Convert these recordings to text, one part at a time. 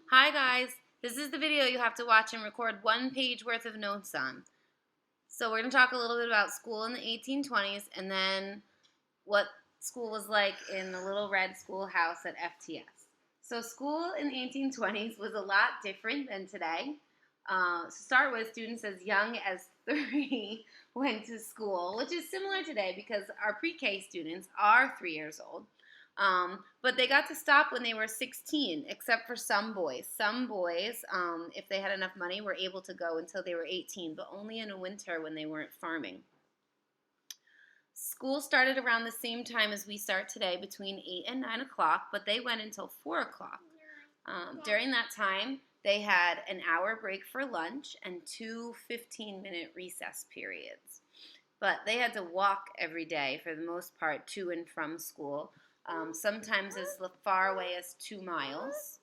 Hi guys, this is the video you have to watch and record 1 page worth of notes on. So we're going to talk a little bit about school in the 1820s and then what school was like in the little red schoolhouse at FTS. So school in the 1820s was a lot different than today. To start with, students as young as 3 went to school, which is similar today because our pre-K students are 3 years old. But they got to stop when they were 16, except for some boys. Some boys, if they had enough money, were able to go until they were 18, but only in the winter when they weren't farming. School started around the same time as we start today, between 8 and 9 o'clock, but they went until 4 o'clock. During that time, they had an hour break for lunch and 2 15-minute recess periods. But they had to walk every day, for the most part, to and from school. Sometimes as far away as 2 miles.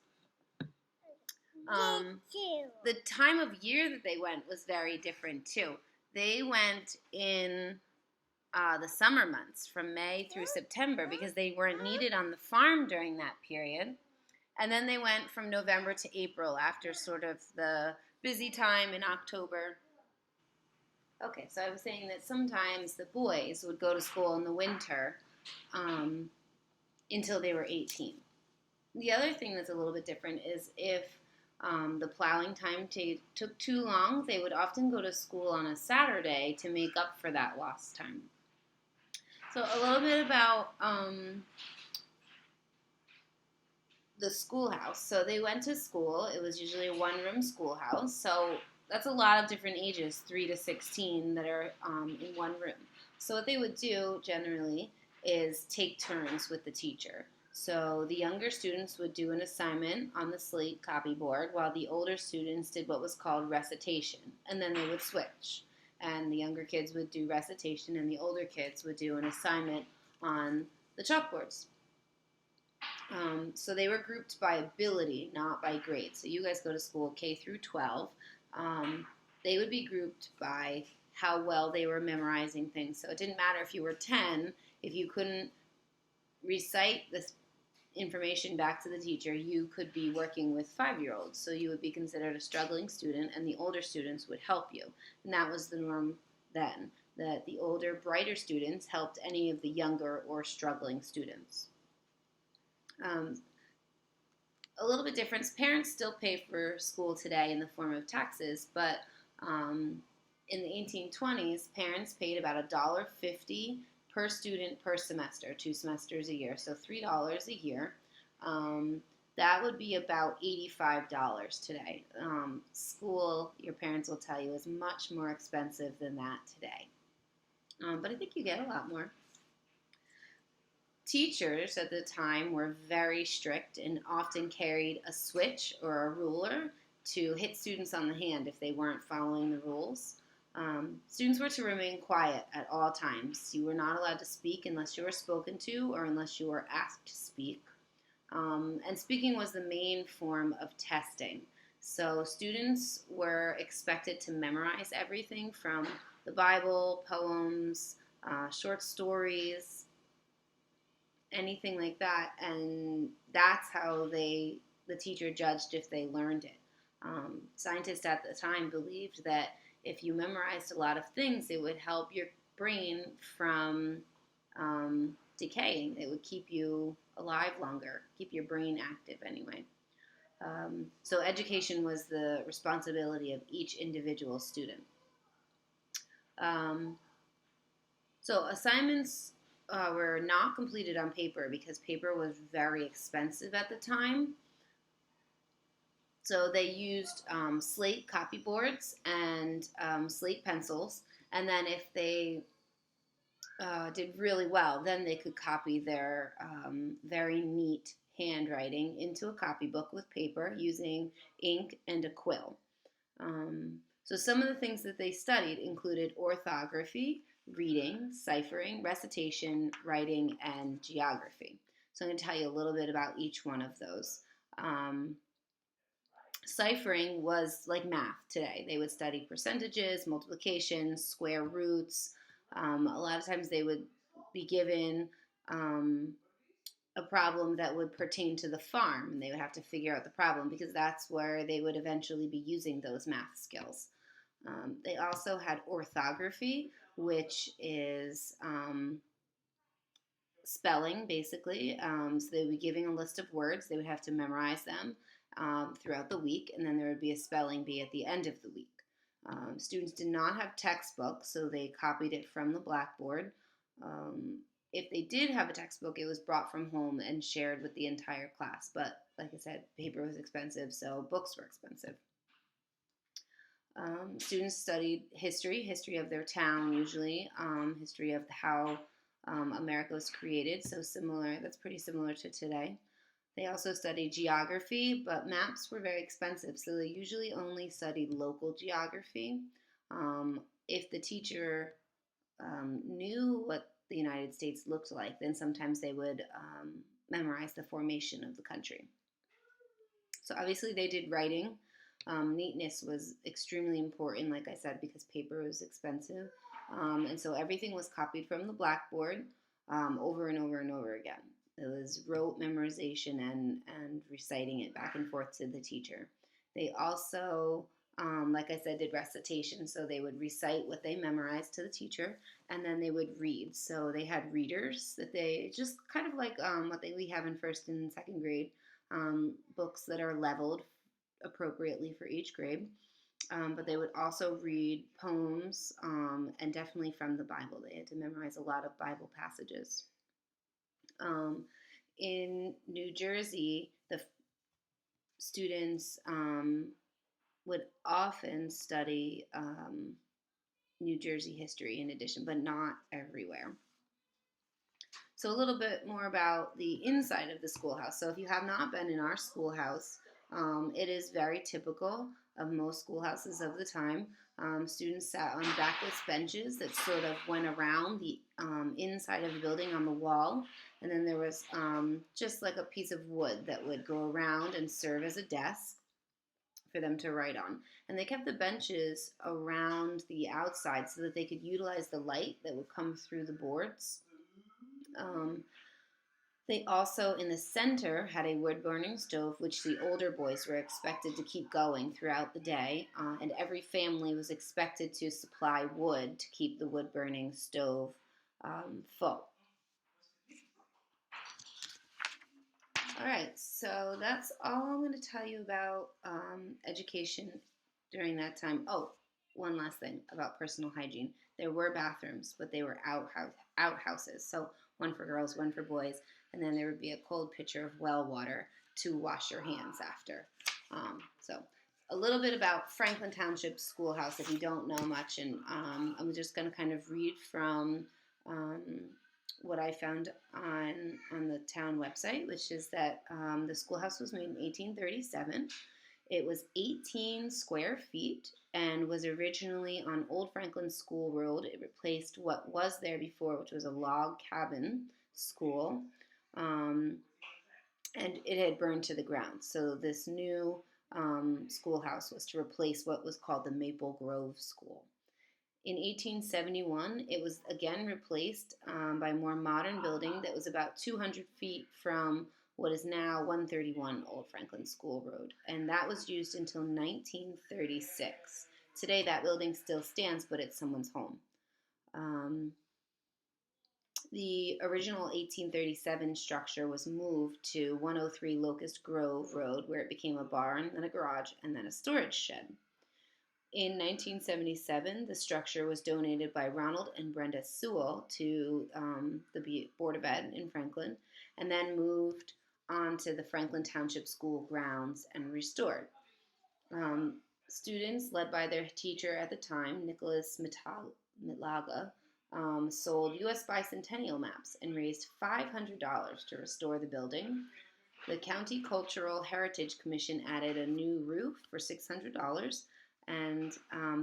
The time of year that they went was very different too. They went in the summer months from May through September because they weren't needed on the farm during that period. And then they went from November to April after sort of the busy time in October. Okay, so I was saying that sometimes the boys would go to school in the winter until they were 18. The other thing that's a little bit different is if the plowing time took too long, they would often go to school on a Saturday to make up for that lost time. So a little bit about the schoolhouse. So they went to school. It was usually a one-room schoolhouse. So that's a lot of different ages, 3 to 16, that are in one room. So what they would do generally is take turns with the teacher. So the younger students would do an assignment on the slate copyboard while the older students did what was called recitation, and then they would switch. And the younger kids would do recitation and the older kids would do an assignment on the chalkboards. So they were grouped by ability, not by grade. So you guys go to school K through 12. They would be grouped by how well they were memorizing things. So it didn't matter if you were 10, if you couldn't recite this information back to the teacher, you could be working with 5-year-olds. So you would be considered a struggling student, and the older students would help you. And that was the norm then, that the older, brighter students helped any of the younger or struggling students. A little bit different. Parents still pay for school today in the form of taxes, but in the 1820s, parents paid about $1.50 per student per semester, 2 semesters a year, so $3 a year. That would be about $85 today. School, your parents will tell you, is much more expensive than that today. But I think you get a lot more. Teachers at the time were very strict and often carried a switch or a ruler to hit students on the hand if they weren't following the rules. Students were to remain quiet at all times. You were not allowed to speak unless you were spoken to or unless you were asked to speak. And speaking was the main form of testing. So students were expected to memorize everything from the Bible, poems, short stories, anything like that, and that's how the teacher judged if they learned it. Scientists at the time believed that if you memorized a lot of things, it would help your brain from decaying. It would keep you alive longer, keep your brain active anyway. So education was the responsibility of each individual student. So assignments were not completed on paper because paper was very expensive at the time. So they used slate copyboards and slate pencils, and then if they did really well, then they could copy their very neat handwriting into a copybook with paper using ink and a quill. So some of the things that they studied included orthography, reading, ciphering, recitation, writing, and geography. So I'm going to tell you a little bit about each one of those. Ciphering was like math today. They would study percentages, multiplications, square roots. A lot of times they would be given a problem that would pertain to the farm, and they would have to figure out the problem because that's where they would eventually be using those math skills. They also had orthography, which is spelling, basically. So they would be giving a list of words. They would have to memorize them throughout the week, and then there would be a spelling bee at the end of the week. Students did not have textbooks, so they copied it from the blackboard. If they did have a textbook, it was brought from home and shared with the entire class. But like I said, paper was expensive, so books were expensive. Students studied history of their town usually, history of how America was created, so similar, that's pretty similar to today. They also studied geography, but maps were very expensive, so they usually only studied local geography. If the teacher knew what the United States looked like, then sometimes they would memorize the formation of the country. So obviously they did writing. Neatness was extremely important, like I said, because paper was expensive. And so everything was copied from the blackboard over and over and over again. It was rote memorization and reciting it back and forth to the teacher. They also, like I said, did recitation. So they would recite what they memorized to the teacher, and then they would read. So they had readers that they just kind of like what we have in first and second grade, books that are leveled appropriately for each grade. But they would also read poems and definitely from the Bible. They had to memorize a lot of Bible passages. In New Jersey, the students would often study New Jersey history in addition, but not everywhere. So a little bit more about the inside of the schoolhouse. So if you have not been in our schoolhouse, it is very typical of most schoolhouses of the time. Students sat on backless benches that sort of went around the inside of the building on the wall. And then there was just like a piece of wood that would go around and serve as a desk for them to write on. And they kept the benches around the outside so that they could utilize the light that would come through the boards. They also, in the center, had a wood-burning stove, which the older boys were expected to keep going throughout the day, and every family was expected to supply wood to keep the wood-burning stove full. All right, so that's all I'm going to tell you about education during that time. Oh, one last thing about personal hygiene. There were bathrooms, but they were outhouses. So one for girls, one for boys, and then there would be a cold pitcher of well water to wash your hands after. So a little bit about Franklin Township Schoolhouse if you don't know much, and I'm just going to kind of read from what I found on the town website, which is that the schoolhouse was made in 1837. It was 18 square feet and was originally on Old Franklin School Road. It replaced what was there before, which was a log cabin school, and it had burned to the ground. So this new schoolhouse was to replace what was called the Maple Grove School. In 1871, it was again replaced by a more modern building that was about 200 feet from what is now 131 Old Franklin School Road, and that was used until 1936. Today, that building still stands, but it's someone's home. The original 1837 structure was moved to 103 Locust Grove Road, where it became a barn, then a garage, and then a storage shed. In 1977, the structure was donated by Ronald and Brenda Sewell to the Board of Ed in Franklin, and then moved onto the Franklin Township School grounds and restored. Students, led by their teacher at the time, Nicholas Mitlaga, sold U.S. bicentennial maps and raised $500 to restore the building. The County Cultural Heritage Commission added a new roof for $600, and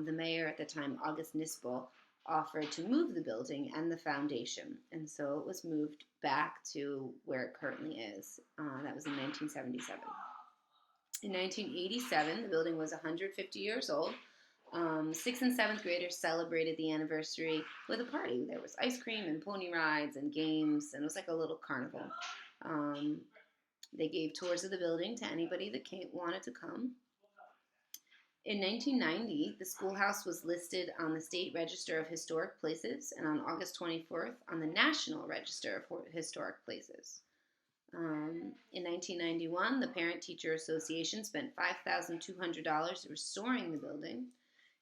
the mayor at the time, August Nispel, offered to move the building and the foundation. And so it was moved back to where it currently is. That was in 1977. In 1987, the building was 150 years old. 6th and 7th graders celebrated the anniversary with a party. There was ice cream and pony rides and games, and it was like a little carnival. Um, they gave tours of the building to anybody that wanted to come. In 1990, the schoolhouse was listed on the State Register of Historic Places and on August 24th on the National Register of Historic Places. In 1991, the Parent Teacher Association spent $5,200 restoring the building.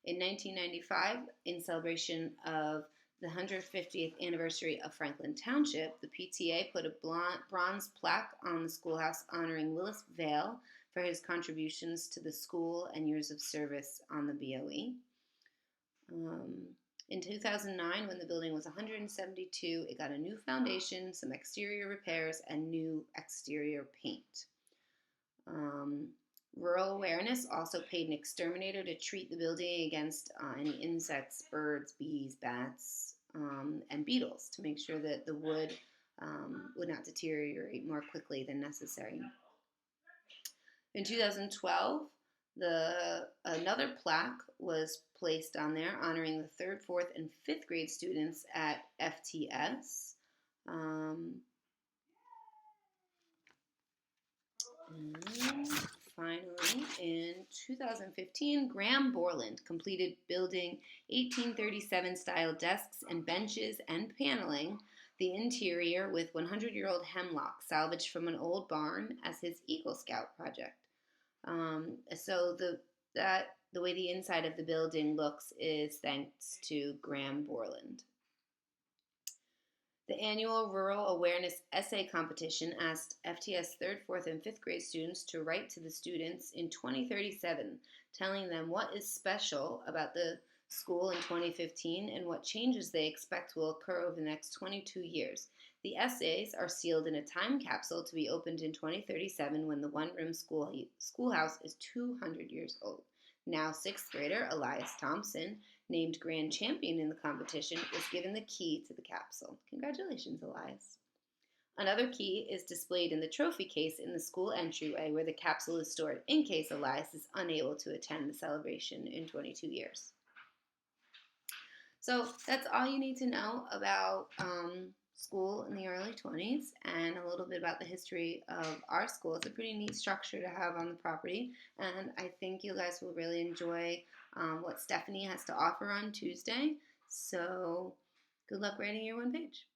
In 1995, in celebration of the 150th anniversary of Franklin Township, the PTA put a bronze plaque on the schoolhouse honoring Willis Vail for his contributions to the school and years of service on the BOE. In 2009, when the building was 172, it got a new foundation, some exterior repairs, and new exterior paint. Rural Awareness also paid an exterminator to treat the building against any insects, birds, bees, bats, and beetles to make sure that the wood would not deteriorate more quickly than necessary. In 2012, another plaque was placed on there honoring the 3rd, 4th, and 5th grade students at FTS. And finally, in 2015, Graham Borland completed building 1837 style desks and benches and paneling the interior with 100-year-old hemlock salvaged from an old barn as his Eagle Scout project. So the way the inside of the building looks is thanks to Graham Borland. The annual Rural Awareness Essay Competition asked FTS 3rd, 4th, and 5th grade students to write to the students in 2037, telling them what is special about the school in 2015 and what changes they expect will occur over the next 22 years. The essays are sealed in a time capsule to be opened in 2037 when the one-room schoolhouse is 200 years old. Now 6th grader Elias Thompson, named grand champion in the competition, was given the key to the capsule. Congratulations, Elias. Another key is displayed in the trophy case in the school entryway where the capsule is stored in case Elias is unable to attend the celebration in 22 years. So that's all you need to know about school in the early 20s and a little bit about the history of our school. It's a pretty neat structure to have on the property, and I think you guys will really enjoy what Stephanie has to offer on Tuesday. So good luck writing your one page.